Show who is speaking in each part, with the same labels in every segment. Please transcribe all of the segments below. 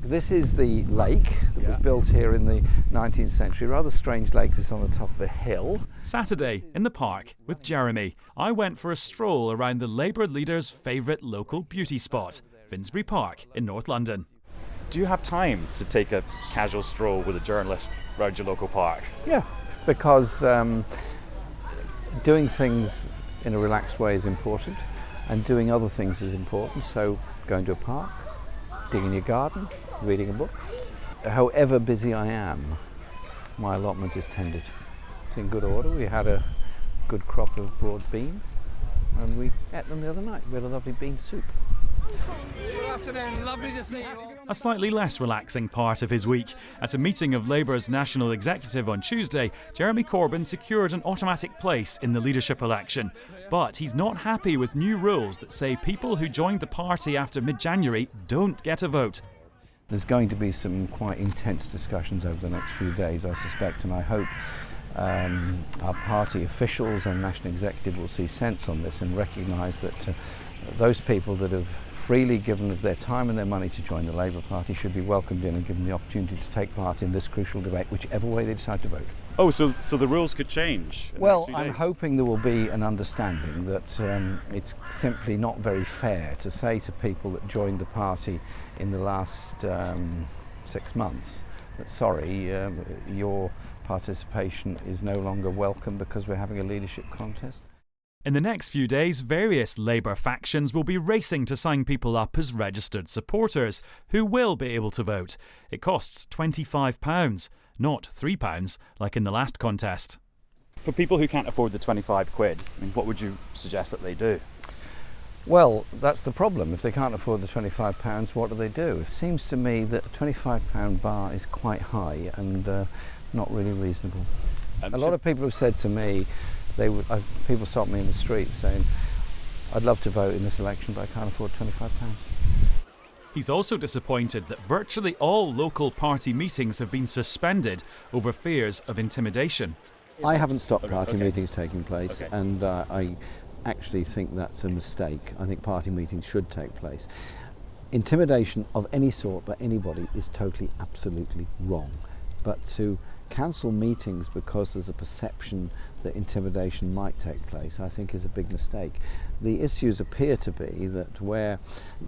Speaker 1: This is the lake that was built here in the 19th century. Rather strange lake, it's on the top of a hill.
Speaker 2: Saturday in the park with Jeremy. I went for a stroll around the Labour leader's favourite local beauty spot, Finsbury Park in North London.
Speaker 3: Do you have time to take a casual stroll with a journalist around your local park?
Speaker 1: Yeah, because doing things in a relaxed way is important, and doing other things is important. So going to a park, digging your garden, reading a book. However busy I am, my allotment is tended. It's in good order. We had a good crop of broad beans, and we ate them the other night. We had a lovely bean soup.
Speaker 4: Good afternoon, lovely to see you all.
Speaker 2: A slightly less relaxing part of his week. At a meeting of Labour's national executive on Tuesday, Jeremy Corbyn secured an automatic place in the leadership election. But he's not happy with new rules that say people who joined the party after mid-January don't get a vote.
Speaker 1: There's going to be some quite intense discussions over the next few days, I suspect, and I hope our party officials and national executive will see sense on this and recognise that those people that have freely given of their time and their money to join the Labour Party should be welcomed in and given the opportunity to take part in this crucial debate, whichever way they decide to vote.
Speaker 3: Oh, so the rules could change in the
Speaker 1: Well,
Speaker 3: next few
Speaker 1: I'm
Speaker 3: days?
Speaker 1: hoping there will be an understanding that it's simply not very fair to say to people that joined the party in the last 6 months that, sorry, your participation is no longer welcome because we're having a leadership contest.
Speaker 2: In the next few days, various Labour factions will be racing to sign people up as registered supporters who will be able to vote. It costs £25, not £3 like in the last contest.
Speaker 3: For people who can't afford the 25 quid, what would you suggest that they do?
Speaker 1: Well, that's the problem. If they can't afford the £25, what do they do? It seems to me that a £25 bar is quite high and not really reasonable. A lot of people have said to me, people stop me in the street saying, I'd love to vote in this election, but I can't afford £25.
Speaker 2: He's also disappointed that virtually all local party meetings have been suspended over fears of intimidation.
Speaker 1: I haven't stopped party meetings taking place, and I actually think that's a mistake. I think party meetings should take place. Intimidation of any sort by anybody is totally, absolutely wrong. But to cancel meetings because there's a perception that intimidation might take place, I think is a big mistake. The issues appear to be that where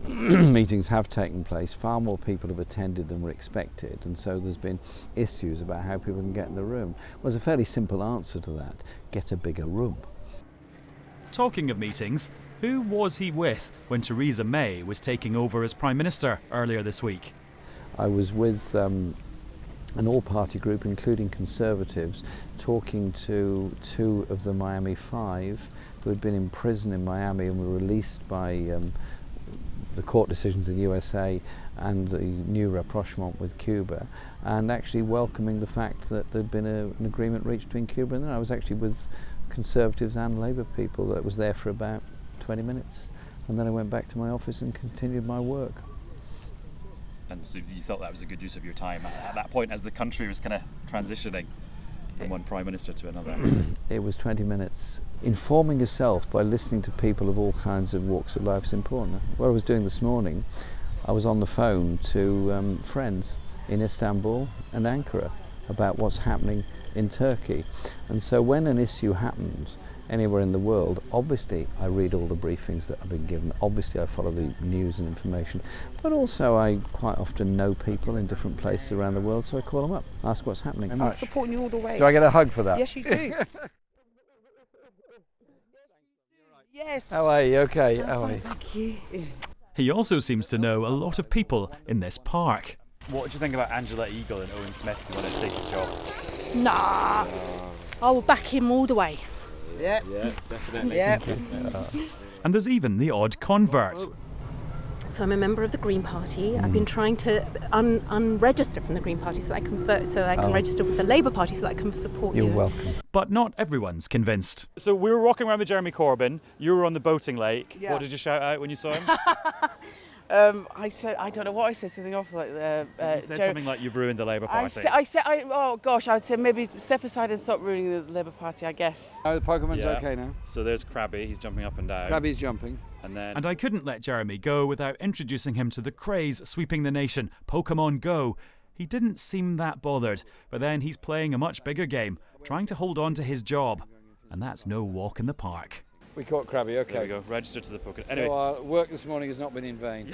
Speaker 1: meetings have taken place, far more people have attended than were expected, and so there's been issues about how people can get in the room. Well, there's a fairly simple answer to that: get a bigger room.
Speaker 2: Talking of meetings, who was he with when Theresa May was taking over as Prime Minister earlier this week?
Speaker 1: I was with an all-party group, including Conservatives, talking to 2 of the Miami 5 who had been in prison in Miami and were released by the court decisions in the USA and the new rapprochement with Cuba, and actually welcoming the fact that there'd been an agreement reached between Cuba and them. I was actually with Conservatives and Labour people that was there for about 20 minutes, and then I went back to my office and continued my work.
Speaker 3: And so you thought that was a good use of your time at that point as the country was kind of transitioning from one Prime Minister to another?
Speaker 1: It was 20 minutes. Informing yourself by listening to people of all kinds of walks of life is important. What I was doing this morning, I was on the phone to friends in Istanbul and Ankara about what's happening in Turkey. And so when an issue happens anywhere in the world, obviously I read all the briefings that I've been given, obviously I follow the news and information, but also I quite often know people in different places around the world, so I call them up, ask what's happening.
Speaker 5: I'm supporting you all the way.
Speaker 1: Do I get a hug for that?
Speaker 5: Yes, you do. Yes.
Speaker 1: How are you? Okay, how are you?
Speaker 5: Thank you.
Speaker 2: He also seems to know a lot of people in this park.
Speaker 3: What do you think about Angela Eagle and Owen Smith who want to take his job?
Speaker 6: Nah, I will back him all the way.
Speaker 5: Yeah.
Speaker 3: Yeah, definitely.
Speaker 5: Yeah.
Speaker 2: And there's even the odd convert.
Speaker 6: So I'm a member of the Green Party. I've been trying to unregister from the Green Party so that I can vote, so that I can register with the Labour Party so that I can support you.
Speaker 1: You're welcome.
Speaker 2: But not everyone's convinced.
Speaker 3: So we were walking around with Jeremy Corbyn, you were on the boating lake.
Speaker 5: Yeah.
Speaker 3: What did you shout out when you saw him?
Speaker 5: I said, I don't know what I said, something awful like
Speaker 3: You said something like you've ruined the Labour Party.
Speaker 5: oh gosh, I would say maybe step aside and stop ruining the Labour Party, I guess.
Speaker 7: Oh, the Pokemon's
Speaker 3: Yeah.
Speaker 7: okay now.
Speaker 3: So there's Crabby, he's jumping up and down.
Speaker 7: Crabby's jumping.
Speaker 3: And then
Speaker 2: And I couldn't let Jeremy go without introducing him to the craze sweeping the nation, Pokemon Go. He didn't seem that bothered, but then he's playing a much bigger game, trying to hold on to his job. And that's no walk in the park.
Speaker 7: We caught Crabby, okay.
Speaker 3: there we go, register to the Pokemon.
Speaker 7: So
Speaker 3: Anyway,
Speaker 7: our work this morning has not been in vain.